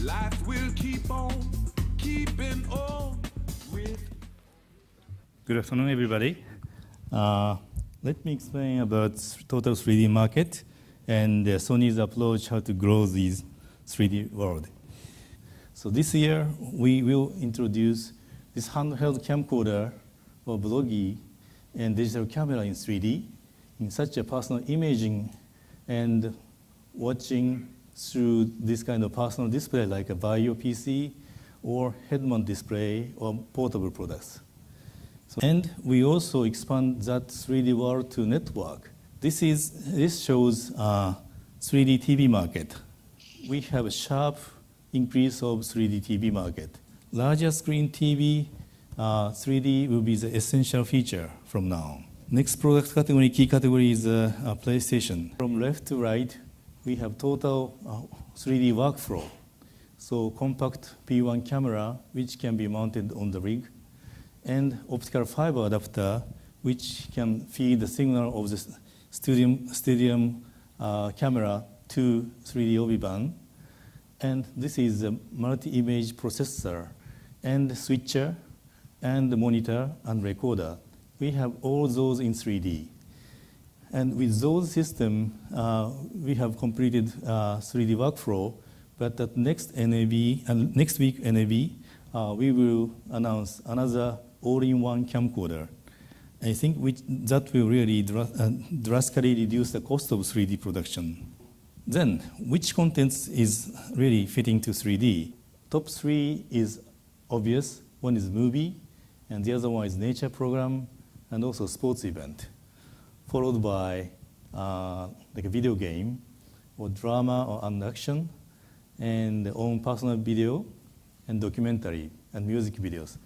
Life will keep on keeping on with. Good afternoon, everybody. Let me explain about total 3D market and Sony's approach how to grow this 3D world. So this year, we will introduce this handheld camcorder or Blogi and digital camera in 3D in such a personal imaging and watching through this kind of personal display like a Bio PC or head-mount display or portable products. And we also expand that 3D world to network. This shows 3D TV market. We have a sharp increase of 3D TV market. Larger screen TV, 3D will be the essential feature from now. Next product category, key category is PlayStation. From left to right, we have total 3D workflow. So compact P1 camera, which can be mounted on the rig, and optical fiber adapter, which can feed the signal of the stadium camera to 3D Obi-Band. And this is a multi-image processor and switcher and the monitor and recorder. We have all those in 3D. And with those systems, we have completed 3D workflow, but at next NAB, and next week NAB, we will announce another all-in-one camcorder. I think that will really drastically reduce the cost of 3D production. Then, which contents is really fitting to 3D? Top three is obvious. One is movie, and the other one is nature program, and also sports event, followed by like a video game, or drama, or an action, and own personal video, and documentary, and music videos.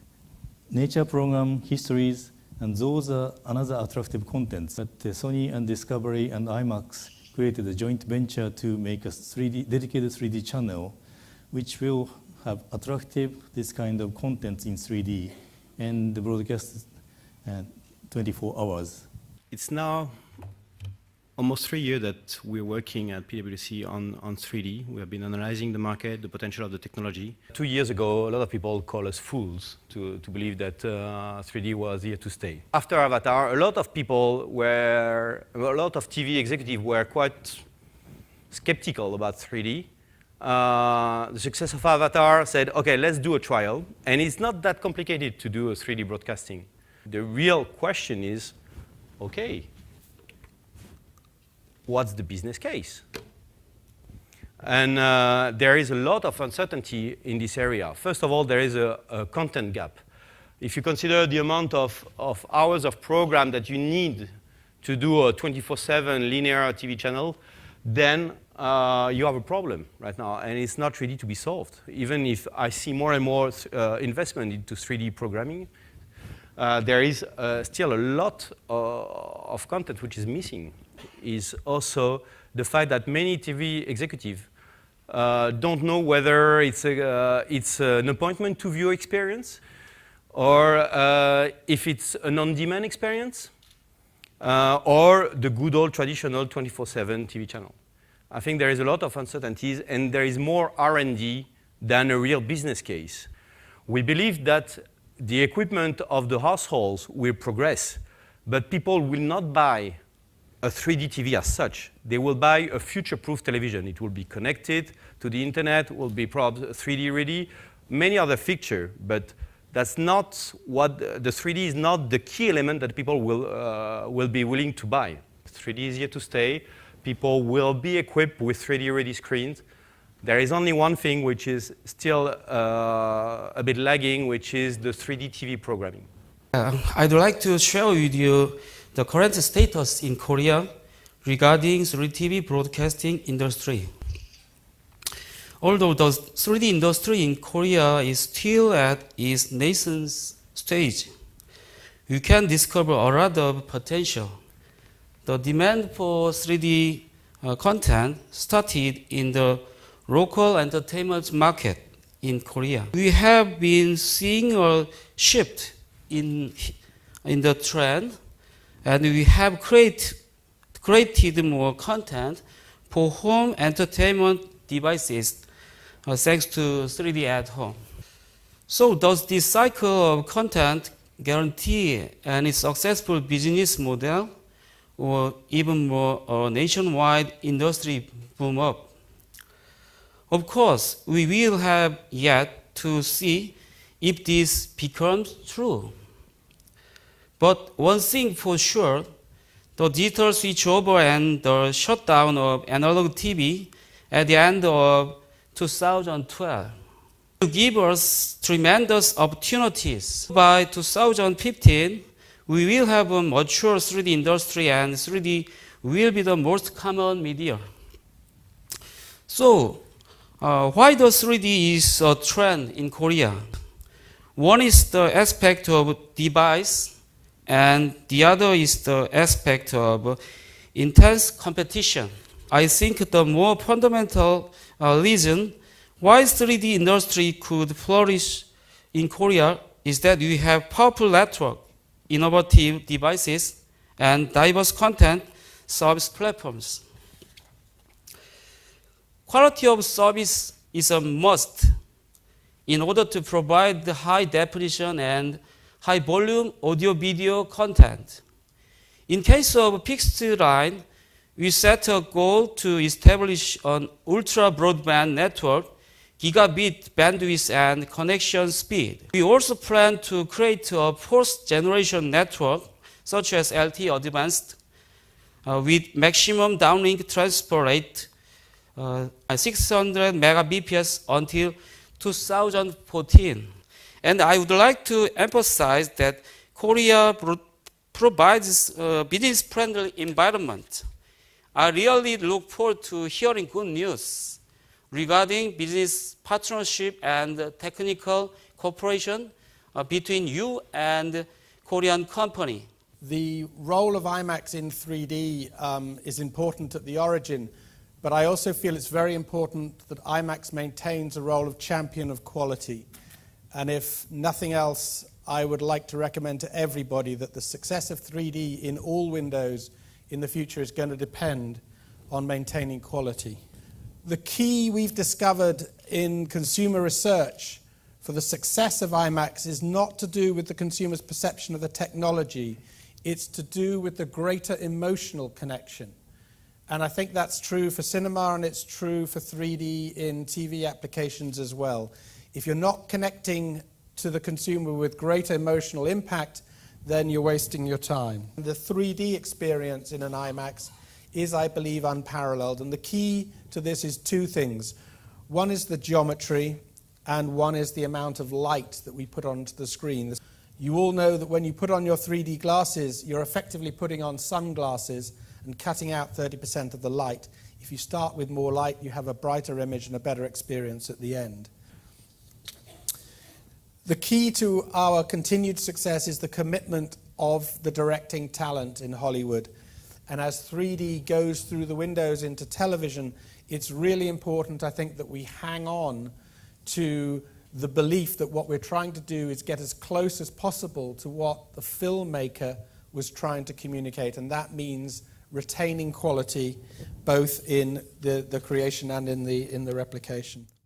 Nature program, histories, and those are another attractive contents. But Sony and Discovery and IMAX created a joint venture to make a dedicated 3D channel, which will have attractive this kind of content in 3D and broadcast 24 hours. It's now almost 3 years that we're working at PwC on 3D. We have been analyzing the market, the potential of the technology. 2 years ago, a lot of people call us fools to believe that 3D was here to stay. After Avatar, a lot of TV executives were quite skeptical about 3D. The success of Avatar said, okay, let's do a trial. And it's not that complicated to do a 3D broadcasting. The real question is, okay, what's the business case? And there is a lot of uncertainty in this area. First of all, there is a content gap. If you consider the amount of hours of program that you need to do a 24/7 linear TV channel, then you have a problem right now, and it's not ready to be solved. Even if I see more and more investment into 3D programming, there is still a lot of content which is missing. Is also the fact that many TV executives don't know whether it's an appointment to view experience or if it's an on-demand experience or the good old traditional 24/7 TV channel. I think there is a lot of uncertainties and there is more R&D than a real business case. We believe that the equipment of the households will progress, but people will not buy a 3D TV as such. They will buy a future-proof television. It will be connected to the internet, will be probably 3D ready, many other features, but that's not what, the 3D is not the key element that people will be willing to buy. 3D is here to stay. People will be equipped with 3D ready screens. There is only one thing which is still a bit lagging, which is the 3D TV programming. I'd like to share with you the current status in Korea regarding 3D TV broadcasting industry. Although the 3D industry in Korea is still at its nascent stage, you can discover a lot of potential. The demand for 3D content started in the local entertainment market in Korea. We have been seeing a shift in the trend, and we have created more content for home entertainment devices thanks to 3D at home. So does this cycle of content guarantee any successful business model or even more a nationwide industry boom up? Of course, we will have yet to see if this becomes true. But one thing for sure, the digital switchover and the shutdown of analog TV at the end of 2012 will give us tremendous opportunities. By 2015, we will have a mature 3D industry and 3D will be the most common media. So, why the 3D is a trend in Korea? One is the aspect of device, and the other is the aspect of intense competition. I think the more fundamental reason why 3D industry could flourish in Korea is that we have powerful network, innovative devices, and diverse content service platforms. Quality of service is a must in order to provide the high definition and high volume audio-video content. In case of fixed line, we set a goal to establish an ultra-broadband network, gigabit bandwidth and connection speed. We also plan to create a fourth-generation network, such as LTE Advanced, with maximum downlink transfer rate 600 megabps until 2014. And I would like to emphasize that Korea provides a business-friendly environment. I really look forward to hearing good news regarding business partnership and technical cooperation between you and Korean company. The role of IMAX in 3D is important at the origin, but I also feel it's very important that IMAX maintains a role of champion of quality. And if nothing else, I would like to recommend to everybody that the success of 3D in all windows in the future is going to depend on maintaining quality. The key we've discovered in consumer research for the success of IMAX is not to do with the consumer's perception of the technology, it's to do with the greater emotional connection. And I think that's true for cinema and it's true for 3D in TV applications as well. If you're not connecting to the consumer with greater emotional impact, then you're wasting your time. The 3D experience in an IMAX is, I believe, unparalleled. And the key to this is two things. One is the geometry, and one is the amount of light that we put onto the screen. You all know that when you put on your 3D glasses, you're effectively putting on sunglasses and cutting out 30% of the light. If you start with more light, you have a brighter image and a better experience at the end. The key to our continued success is the commitment of the directing talent in Hollywood. And as 3D goes through the windows into television, it's really important, I think, that we hang on to the belief that what we're trying to do is get as close as possible to what the filmmaker was trying to communicate. And that means retaining quality both in the creation and in the replication.